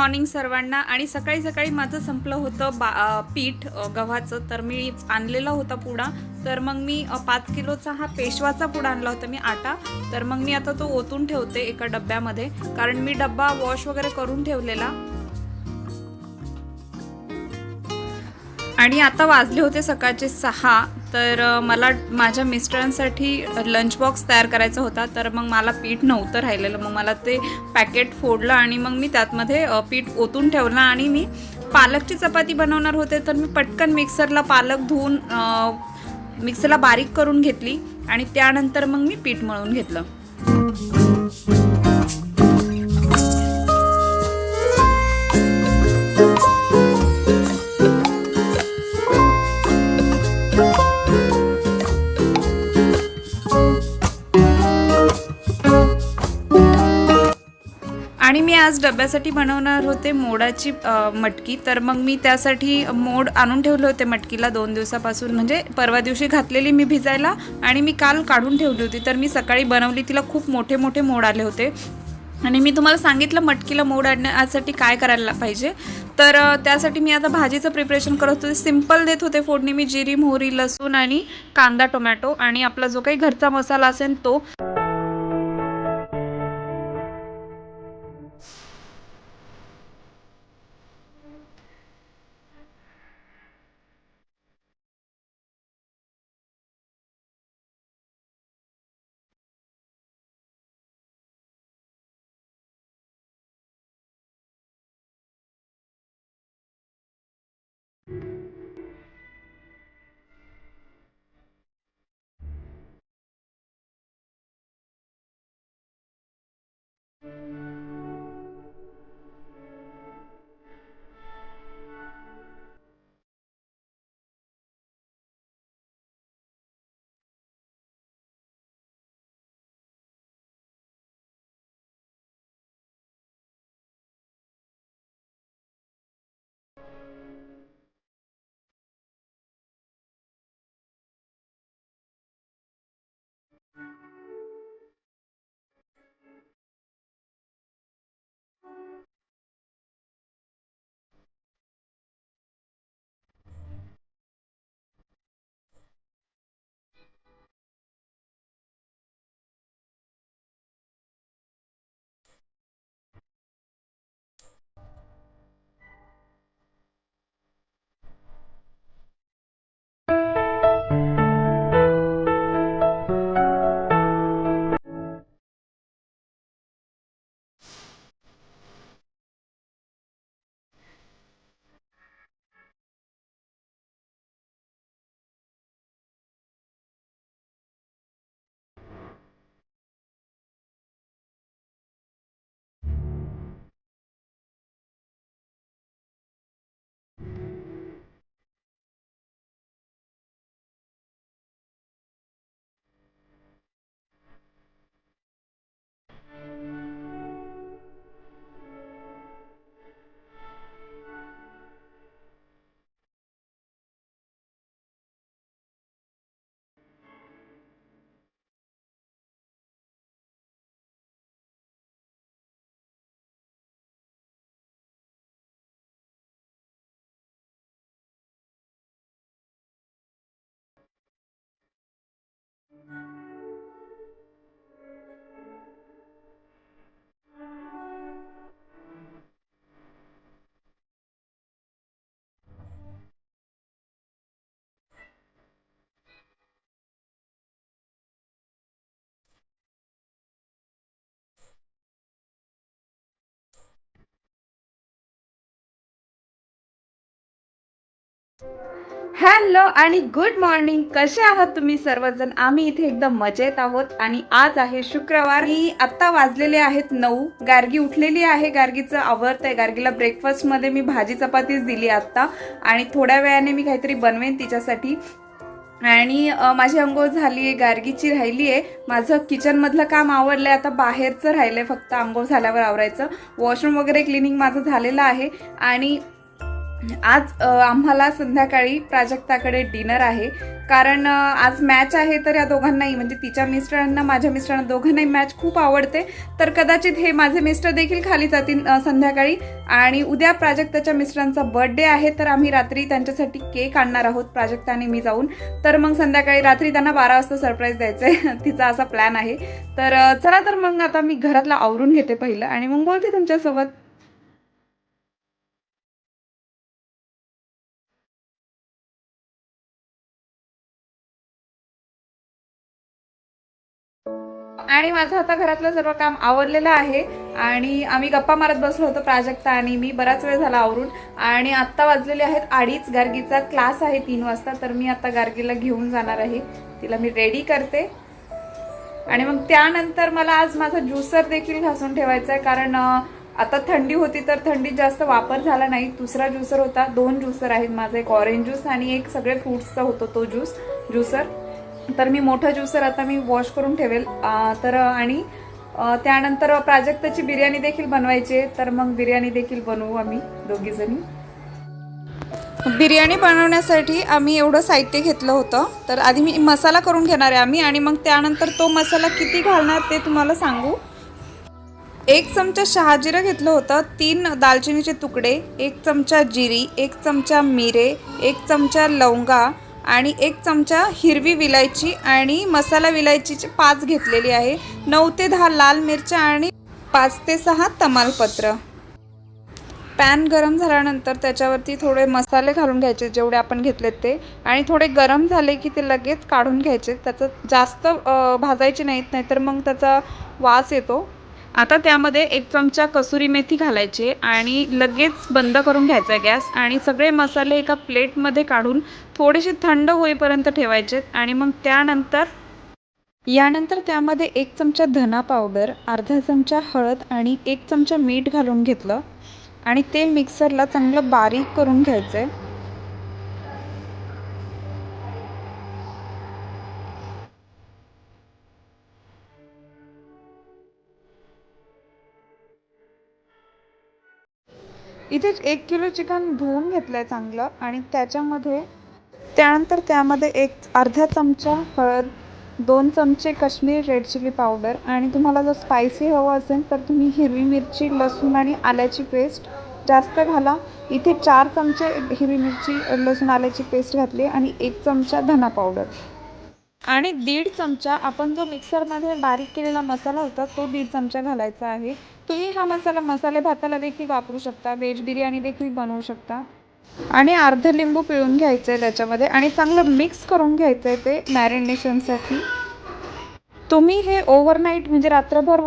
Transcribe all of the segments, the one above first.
Morning सर्वांना। आणि सकाळी सकाळी माझं संपलं होतं पीठ गव्हाचं, तर मी आणलेला होता पुडा। तर मग मी 5 किलोचा हा पेशवाचा पुडा आणला होता मी आटा। तर मग मी आता तो ओतून ठेवते एका डब्यामध्ये, कारण मी डब्बा वॉश वगैरे करून ठेवलेला। आणि आता वाजले होते सकाळचे 6। तर मला माझ्या मिस्टरांसाठी लंच बॉक्स तयार करायचा होता। तर मग मला पीठ नव्हतं राहिलेलं, मग मला ते पॅकेट फोडलं आणि मग मी त्यातमध्ये पीठ ओतून ठेवलं। आणि मी पालकची चपाती बनवणार होते, तर मी पटकन मिक्सरला पालक धुवून मिक्सरला बारीक करून घेतली आणि त्यानंतर मग मी पीठ मळून घेतलं। आणि मी आज डब्यासाठी बनवणार होते मोडाची मटकी। तर मग मी त्यासाठी मोड आणून ठेवले होते मटकीला 2 दिवसापासून, म्हणजे परवा दिवशी घातलेली मी भिजायला आणि मी काल काढून ठेवली होती। तर मी सकाळी बनवली, तिला खूप मोठे मोठे मोड आले होते। आणि मी तुम्हाला सांगितलं मटकीला मोड आणण्यासाठी काय करायला पाहिजे। तर त्यासाठी मी आता भाजीचं प्रिपरेशन करत होते। सिंपल देत होते फोडणी मी, जिरी मोहरी लसूण आणि कांदा टोमॅटो आणि आपला जो काही घरचा मसाला असेल तो। हॅलो आणि गुड मॉर्निंग, कसे आहात तुम्ही सर्वजण? आम्ही इथे एकदम मजेत आहोत। आणि आज आहे शुक्रवार आणि आता वाजलेले आहेत 9। गार्गी उठलेली आहे, गार्गीचं आवरतंय। गार्गीला ब्रेकफास्टमध्ये मी भाजी चपातीच दिली आता, आणि थोड्या वेळाने मी काहीतरी बनवेन तिच्यासाठी। आणि माझी अंघोळ झाली आहे, गार्गीची राहिली आहे। माझं किचनमधलं काम आवरलंय, आता बाहेरचं राहिलंय फक्त अंघोळ झाल्यावर आवरायचं। वॉशरूम वगैरे क्लिनिंग माझं झालेलं आहे। आणि आज आम्हाला संध्याकाळी प्राजक्ताकडे डिनर आहे, कारण आज मॅच आहे. तर या दोघांनाही म्हणजे तिच्या मिस्टरांना माझ्या मिस्टरांना दोघांनाही मॅच खूप आवडते. तर कदाचित हे माझे मिस्टर देखील खाली जातील संध्याकाळी. आणि उद्या प्राजक्ताच्या मिस्टरांचा बर्थडे आहे, तर आम्ही रात्री त्यांच्यासाठी केक आणणार आहोत, प्राजक्ता आणि मी जाऊन. तर मग संध्याकाळी रात्री त्यांना 12 वाजता सरप्राईज द्यायचं आहे. तिचा असा प्लॅन आहे. तर चला, तर मग आता मी घरातलं आवरून घेते पहिलं आणि मग बोलते तुमच्यासोबत. आणि माझं आता घरातलं सर्व काम आवरलेलं आहे आणि आम्ही गप्पा मारत बसलो होतो, प्राजक्ता आणि मी. बराच वेळ झाला आवरून. आणि आत्ता वाजलेले आहेत 2:30. गार्गीचा क्लास आहे 3 वाजता. तर मी आता गार्गीला घेऊन जाणार आहे. तिला मी रेडी करते आणि मग त्यानंतर मला आज माझा ज्युसर देखील घासून ठेवायचा आहे, कारण आता थंडी होती तर थंडीत जास्त वापर झाला नाही. दुसरा ज्युसर होता. 2 ज्युसर आहेत माझा, एक ऑरेंज ज्यूस आणि एक सगळे फ्रुट्सचा होतो तो ज्युसर. तर मी मोठा ज्युसर आता मी वॉश करून ठेवेल. तर आणि त्यानंतर प्राजक्ताची बिर्याणी देखील बनवायची आहे, तर मग बिर्याणी देखील बनवू आम्ही दोघीजणी. बिर्याणी बनवण्यासाठी आम्ही एवढं साहित्य घेतलं होतं. तर आधी मी मसाला करून घेणार आहे आम्ही, आणि मग त्यानंतर तो मसाला किती घालणार ते तुम्हाला सांगू. 1 चमचा शहाजिरं घेतलं होतं, 3 दालचिनीचे तुकडे, 1 चमचा जिरी, 1 चमचा मिरे, 1 चमचा लवंगा आणि 1 चमचा हिरवी विलायची आणि मसाला विलायचीची 5 घेतलेली आहे, 9 ते 10 लाल मिरच्या आणि 5 ते 6 तमालपत्र. पॅन गरम झाल्यानंतर त्याच्यावरती थोडे मसाले घालून घ्यायचे जेवढे आपण घेतलेत ते, आणि थोडे गरम झाले की ते लगेच काढून घ्यायचे. त्याचं जास्त भाजायचे नाहीत, नाहीतर मग त्याचा वास येतो. आता त्यामध्ये 1 चमचा कसुरी मेथी घालायची आणि लगेच बंद करून घ्यायचा गॅस, आणि सगळे मसाले एका प्लेटमध्ये काढून थोडेसे थंड होईपर्यंत ठेवायचे. आणि मग यानंतर त्यामध्ये 1 चमचा धना पावडर, अर्धा चमचा हळद आणि 1 चमचा मीठ घालून घेतलं आणि ते मिक्सरला चांगलं बारीक करून घ्यायचं आहे. इथे 1 किलो चिकन धुवून घेतलं आहे चांगलं, आणि त्यानंतर त्यामध्ये अर्धा चमचा हळद, 2 चमचे काश्मीरी रेड चिली पावडर, आणि तुम्हाला जर स्पायसी हवं असेल तर तुम्ही हिरवी मिरची, लसूण आणि आल्याची पेस्ट जास्त घाला. इथे 4 चमचे हिरवी मिरची, लसूण आल्याची पेस्ट घातली आणि 1 चमचा धना पावडर आणि 1.5 चमचा आपण जो मिक्सरमध्ये बारीक केलेला मसाला होता तो 1.5 चमचा घालायचा आहे. तुम्ही हा मसाला मसाले भाताला देखील वापरू शकता, व्हेज बिर्याणी देखील बनवू शकता. आणि अर्ध लिंबू पिळून घ्यायचं आहे त्याच्यामध्ये आणि चांगलं मिक्स करून घ्यायचं आहे ते मॅरिनेशनसाठी. तुम्ही हे ओव्हरनाईट म्हणजे रात्रभर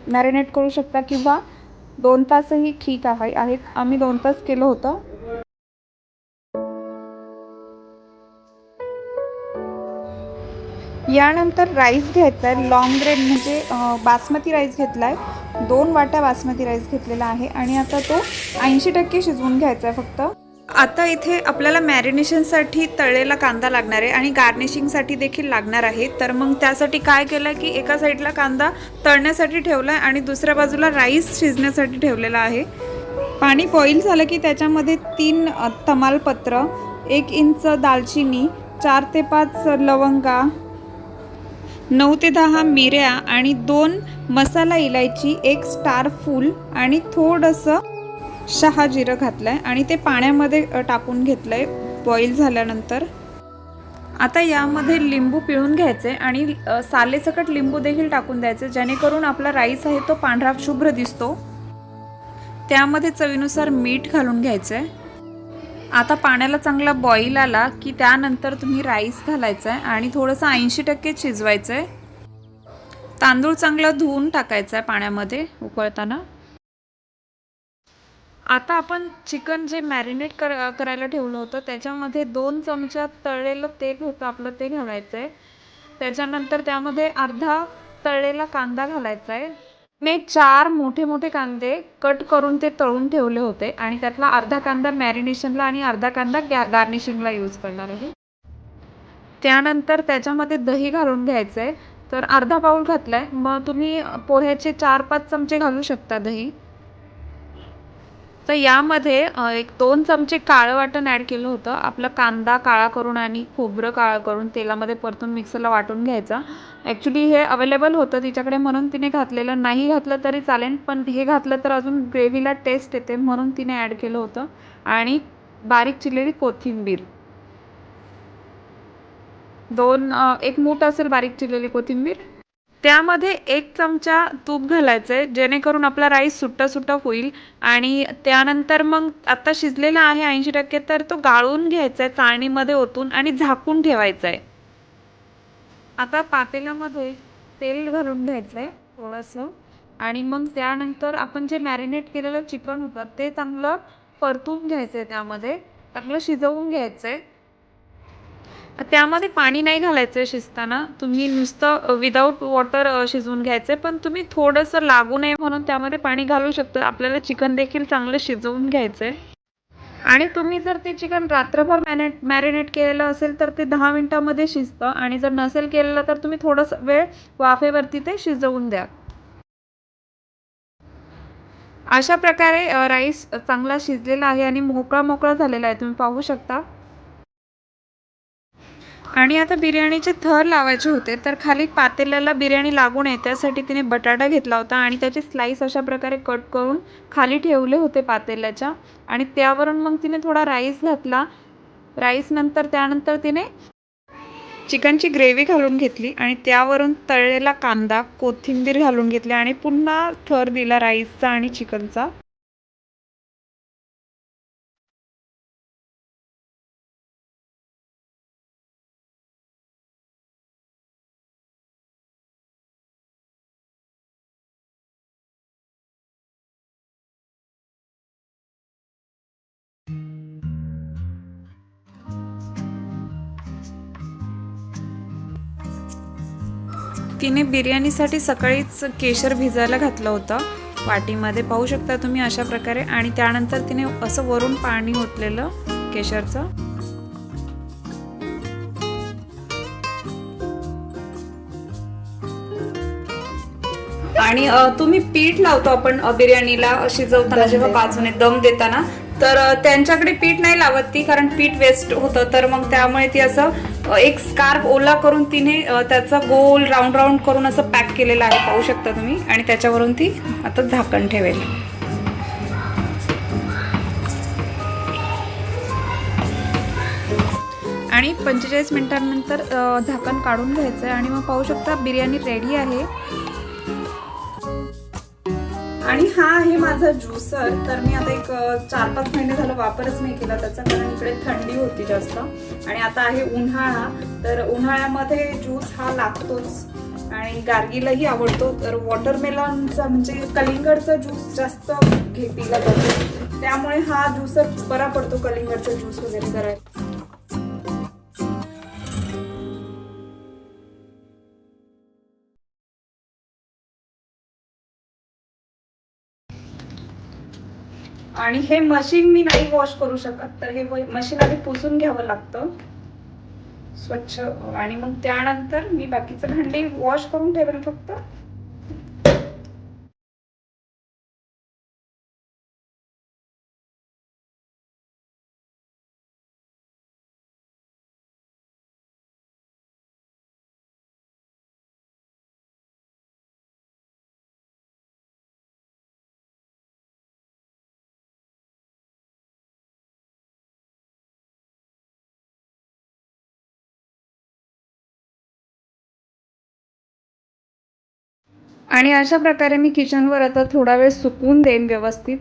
मॅरिनेट करू शकता, किंवा 2 तासही ठीक आहेत. आम्ही 2 तास केलं होतं. यानंतर राईस घ्यायचा आहे, लॉंग ग्रेन म्हणजे बासमती राईस घेतला आहे. 2 वाट्या बासमती राईस घेतलेला आहे आणि आता तो 80% शिजवून घ्यायचा आहे फक्त. आता इथे आपल्याला मॅरिनेशनसाठी तळलेला कांदा लागणार आहे आणि गार्निशिंगसाठी देखील लागणार आहे. तर मग त्यासाठी काय केलं की एका साईडला कांदा तळण्यासाठी ठेवला आहे आणि दुसऱ्या बाजूला राईस शिजण्यासाठी ठेवलेला आहे. पाणी बॉईल झालं की त्याच्यामध्ये 3 तमालपत्र, 1 इंच दालचिनी, 4 ते 5 लवंगा, 9 ते 10 मिऱ्या आणि 2 मसाला इलायची, 1 स्टार फूल आणि थोडंसं शहाजिरं घातलं आहे आणि ते पाण्यामध्ये टाकून घेतलं आहे बॉईल झाल्यानंतर. आता यामध्ये लिंबू पिळून घ्यायचे आणि सालेसकट लिंबू देखील टाकून द्यायचे, जेणेकरून आपला राईस आहे तो पांढरा शुभ्र दिसतो. त्यामध्ये चवीनुसार मीठ घालून घ्यायचं आहे. आता पाण्याला चांगला बॉईल आला की त्यानंतर तुम्ही राईस घालायचा आहे आणि थोडंसं 80% शिजवायचं आहे. तांदूळ चांगला धुवून टाकायचा आहे पाण्यामध्ये उकळताना. आता आपण चिकन जे मॅरिनेट करायला ठेवलं होतं त्याच्यामध्ये 2 चमचा तळलेलं तेल होतं आपलं ते घालायचं आहे. त्याच्यानंतर त्यामध्ये अर्धा तळलेला कांदा घालायचा आहे. मी 4 मोठे मोठे कांदे कट करून ते तळून ठेवले होते आणि त्यातला अर्धा कांदा मॅरिनेशनला आणि अर्धा कांदा गार्निशिंगला यूज करणार आहे. त्यानंतर त्याच्यामध्ये दही घालून घ्यायचं आहे. तर अर्धा बाउल घातला आहे. मग तुम्ही पोह्याचे 4-5 चमचे घालू शकता दही. तर यामध्ये एक 2 चमचे काळं वाटण ॲड केलं होतं. आपला कांदा काळा करून आणि खोबरं काळं करून तेलामध्ये परतून मिक्सरला वाटून घ्यायचा. ॲक्च्युली हे अवेलेबल होतं तिच्याकडे म्हणून तिने घातलेलं, नाही घातलं तरी चालेल, पण हे घातलं तर अजून ग्रेव्हीला टेस्ट येते म्हणून तिने ॲड केलं होतं. आणि बारीक चिरलेली कोथिंबीर, 1 मूठ असेल बारीक चिरलेली कोथिंबीर. त्यामध्ये 1 चमचा तूप घालायचं आहे जेणेकरून आपला राईस सुट्टा सुट्टा होईल. आणि त्यानंतर मग आता शिजलेला आहे 80% तर तो गाळून घ्यायचा आहे चाळणीमध्ये ओतून आणि झाकून ठेवायचा आहे. आता पातेल्यामध्ये तेल घालून घ्यायचं आहे थोडंसं आणि मग त्यानंतर आपण जे मॅरिनेट केलेलं चिकन होतं ते चांगलं परतून घ्यायचं आहे, त्यामध्ये चांगलं शिजवून घ्यायचं आहे. त्यामध्ये पाणी नाही घालायचं आहे शिजताना, तुम्ही नुसतं विदाऊट वॉटर शिजवून घ्यायचं आहे. पण तुम्ही थोडंसं लागू नये म्हणून त्यामध्ये पाणी घालू शकता. आपल्याला चिकन देखील चांगलं शिजवून घ्यायचं आहे. आणि तुम्ही जर ते चिकन रात्रभर मॅरिनेट केलेलं असेल तर ते 10 मिनिटामध्ये शिजतं आणि जर नसेल केलेलं तर तुम्ही थोडंसं वेळ वाफेवरती ते शिजवून द्या. अशा प्रकारे राईस चांगला शिजलेला आहे आणि मोकळा मोकळा झालेला आहे, तुम्ही पाहू शकता. आणि आता बिर्याणीचे थर लावायचे होते, तर खाली पातेल्याला बिर्याणी लागू नये त्यासाठी तिने बटाटा घेतला होता आणि त्याचे स्लाइस अशा प्रकारे कट करून खाली ठेवले होते पातेल्याच्या. आणि त्यावरून मग तिने थोडा राईस घातला. राईस नंतर त्यानंतर तिने चिकनची ग्रेव्ही घालून घेतली आणि त्यावरून तळलेला कांदा कोथिंबीर घालून घेतली आणि पुन्हा थर दिला राईसचा आणि चिकनचा. तिने बिर्याणीसाठी सकाळीच केशर भिजायला घातलं होतं वाटीमध्ये, पाहू शकता तुम्ही अशा प्रकारे. आणि त्यानंतर तिने असं वरून पाणी ओतलेलं केशरचं. आणि तुम्ही पीठ लावतो आपण बिर्याणीला शिजवताना जेव्हा बाजूने दम देताना, तर त्यांच्याकडे पीठ नाही लावत ती, कारण पीठ वेस्ट होतं. तर मग त्यामुळे ती असं एक स्कार्फ ओला करून तिने त्याचा गोल राऊंड राऊंड करून असं पॅक केलेलं आहे, पाहू शकता तुम्ही. आणि त्याच्यावरून ती आता झाकण ठेवेल. आणि 45 मिनिटांनंतर झाकण काढून घ्यायचं आहे आणि मग पाहू शकता बिर्याणी रेडी आहे. आणि हा आहे माझा ज्युसर. तर मी आता एक 4-5 महिने झालं वापरच नाही केला त्याचा, कारण इकडे थंडी होती जास्त. आणि आता आहे उन्हाळा, तर उन्हाळ्यामध्ये ज्यूस हा लागतोच आणि गार्गीलाही आवडतो. तर वॉटरमेलनचा म्हणजे कलिंगडचा ज्यूस जास्त पिला जातो, त्यामुळे हा ज्युसर बरा पडतो कलिंगडचा ज्यूस वगैरे करायला. आणि हे मशीन मी नाही वॉश करू शकत, तर हे मशीन आधी पुसून घ्यावं लागतं स्वच्छ. आणि मग त्यानंतर मी बाकीचं भांडी वॉश करून ठेवेल फक्त. आणि अशा प्रकारे मी किचनवर आता थोडा वेळ सुकवून देईन व्यवस्थित.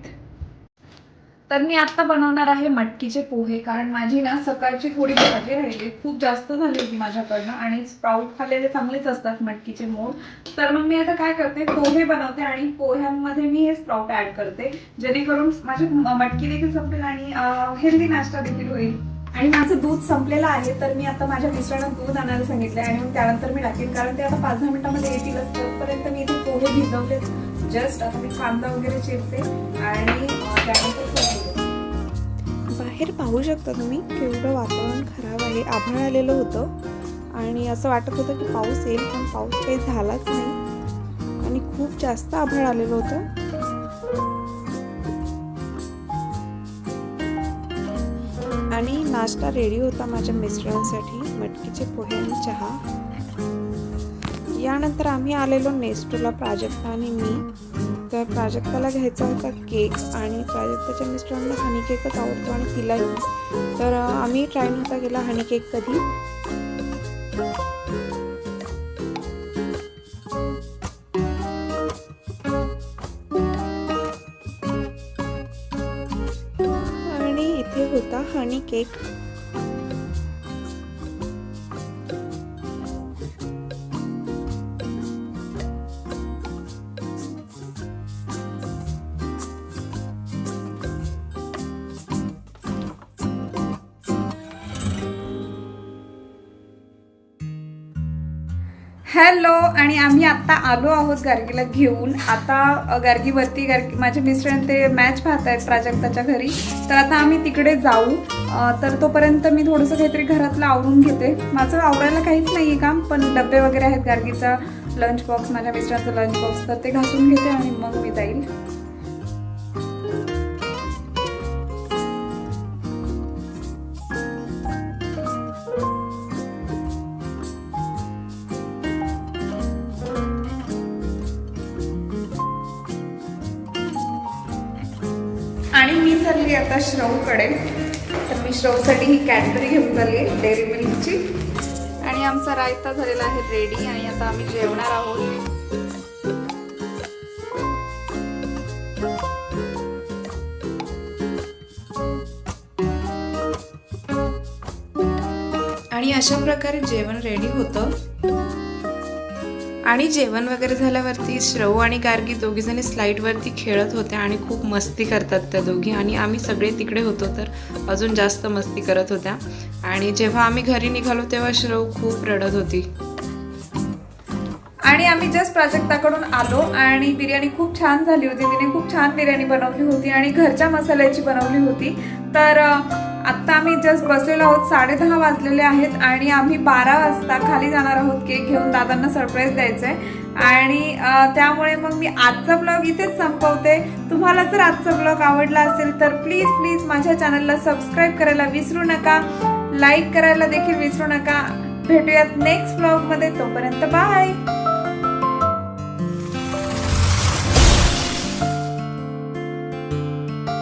तर मी आता बनवणार आहे मटकीचे पोहे, कारण माझी ना सकाळची थोडी भाजी राहिली, खूप जास्त झाली होती माझ्याकडनं. आणि स्प्राऊट खाल्लेले चांगलेच असतात मटकीचे मोड. तर मग मी आता काय करते, पोहे बनवते आणि पोह्यांमध्ये मी हे स्प्राऊट ऍड करते, जेणेकरून माझी मटकी देखील संपेल आणि हेल्दी नाश्ता देखील होईल. आणि माझं दूध संपलेलं आहे, तर मी आता माझ्या मिस्टरांना दूध आणायला सांगितलंय आणि मग त्यानंतर मी टाकेन, कारण ते आता 5-10 मिनिटांमध्ये येतीलच. तोपर्यंत मी इथे पोहे भिजवले जस्ट. आता मी कांदा वगैरे चिरते आणि त्यानंतर बाहेर पाहू शकता तुम्ही केवढं वातावरण खराब आहे. आभाळ आलेलं होतं आणि असं वाटत होतं की पाऊस येईल, पण पाऊस काही झालाच नाही आणि खूप जास्त आभाळ आलेलं होतं. नाश्ता रेडी होता माझ्या मिस्टरांसाठी, मटकीचे पोहे आणि चहा. यानंतर आम्ही आलेलो नेस्टोला, प्राजक्ता आणि मी. तर प्राजक्ताला घ्यायचा होता केक आणि प्राजक्ताच्या मिस्टरांना हनी केकच आवडतो आणि तिलाही. तर आम्ही ट्राय नव्हता केला हनी केक कधी. आणि इथे होता हनी केक. हॅलो, आणि आम्ही आता आलो आहोत गार्गीला घेऊन. आता गार्गीवरती माझे मिस्टर ते मॅच पाहत आहेत प्राजक्ताच्या घरी. तर आता आम्ही तिकडे जाऊ. तर तोपर्यंत मी थोडंसं काहीतरी घरातलं आवरून घेते. माझं आवरायला काहीच नाही आहे काम, पण डबे वगैरे आहेत, गार्गीचा लंच बॉक्स, माझ्या मिस्टरांचा लंच बॉक्स, तर ते घासून घेते आणि मग मी जाईल. आणि मी चालली आता श्रवकडे. तर मी श्रवसाठी ही कॅडबरी घेऊन चालली आहे डेअरी मिल्कची. आणि आमचा रायता झालेला आहे रेडी आणि आता आम्ही जेवणार आहोत. आणि अशा प्रकारे जेवण रेडी होतं. आणि जेवण वगैरे झाल्यावरती श्रव आणि गार्गी दोघीजणी स्लाईडवरती खेळत होत्या आणि खूप मस्ती करतात त्या दोघी. आणि आम्ही सगळे तिकडे होतो तर अजून जास्त मस्ती करत होत्या. आणि जेव्हा आम्ही घरी निघालो तेव्हा श्रव खूप रडत होती. आणि आम्ही जस्ट प्राजक्ताकडून आलो आणि बिर्याणी खूप छान झाली होती. तिने खूप छान बिर्याणी बनवली होती आणि घरच्या मसाल्याची बनवली होती. तर आत्ता आम्ही जस्ट बसलेलो आहोत. 10:30 वाजलेले आहेत आणि आम्ही 12 वाजता खाली जाणार आहोत केक घेऊन. दादांना सरप्राईज द्यायचं आहे. आणि त्यामुळे मग मी आजचा ब्लॉग इथेच संपवते. तुम्हाला जर आजचा ब्लॉग आवडला असेल तर प्लीज माझ्या चॅनलला सबस्क्राईब करायला विसरू नका, लाईक करायला देखील विसरू नका. भेटूयात नेक्स्ट ब्लॉगमध्ये. तोपर्यंत बाय.